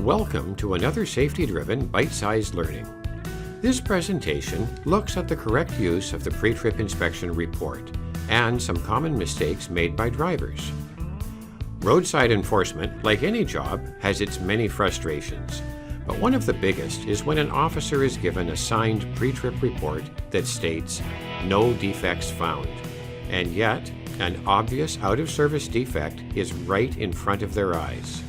Welcome to another safety-driven, bite-sized learning. This presentation looks at the correct use of the pre-trip inspection report and some common mistakes made by drivers. Roadside enforcement, like any job, has its many frustrations, but one of the biggest is when an officer is given a signed pre-trip report that states, "No defects found," and yet an obvious out-of-service defect is right in front of their eyes.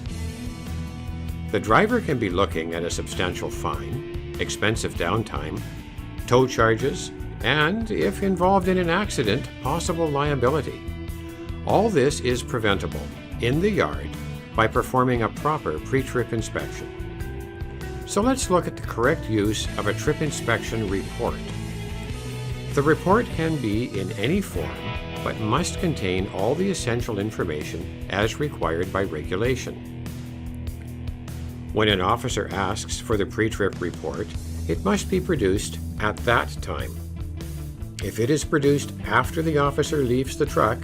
The driver can be looking at a substantial fine, expensive downtime, tow charges, and, if involved in an accident, possible liability. All this is preventable in the yard by performing a proper pre-trip inspection. So let's look at the correct use of a trip inspection report. The report can be in any form, but must contain all the essential information as required by regulation. When an officer asks for the pre-trip report, it must be produced at that time. If it is produced after the officer leaves the truck,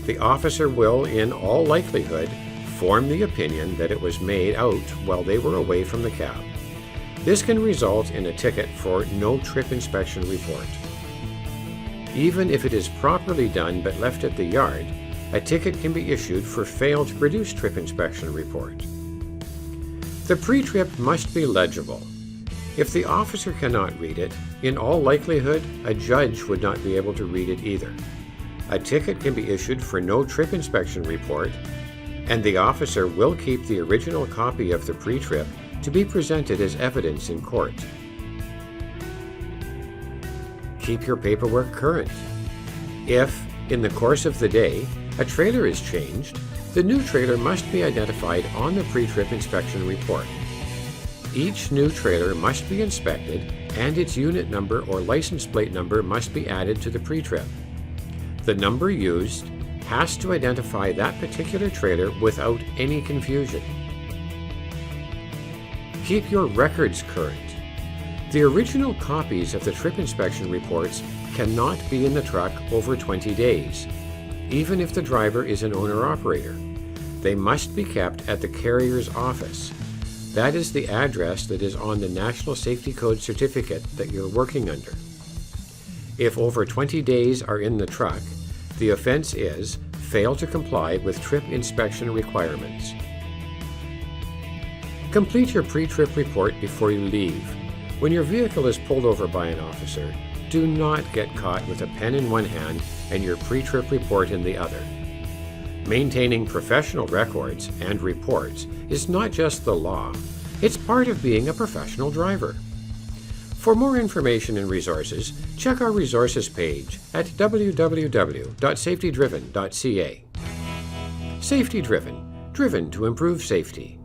the officer will, in all likelihood, form the opinion that it was made out while they were away from the cab. This can result in a ticket for no trip inspection report. Even if it is properly done but left at the yard, a ticket can be issued for fail to produce trip inspection report. The pre-trip must be legible. If the officer cannot read it, in all likelihood, a judge would not be able to read it either. A ticket can be issued for no trip inspection report, and the officer will keep the original copy of the pre-trip to be presented as evidence in court. Keep your paperwork current. If, in the course of the day, a trailer is changed, the new trailer must be identified on the pre-trip inspection report. Each new trailer must be inspected, and its unit number or license plate number must be added to the pre-trip. The number used has to identify that particular trailer without any confusion. Keep your records current. The original copies of the trip inspection reports cannot be in the truck over 20 days, even if the driver is an owner-operator. They must be kept at the carrier's office. That is the address that is on the National Safety Code certificate that you're working under. If over 20 days are in the truck, the offense is fail to comply with trip inspection requirements. Complete your pre-trip report before you leave. When your vehicle is pulled over by an officer, do not get caught with a pen in one hand and your pre-trip report in the other. Maintaining professional records and reports is not just the law, it's part of being a professional driver. For more information and resources, check our resources page at www.safetydriven.ca. Safety Driven, driven to improve safety.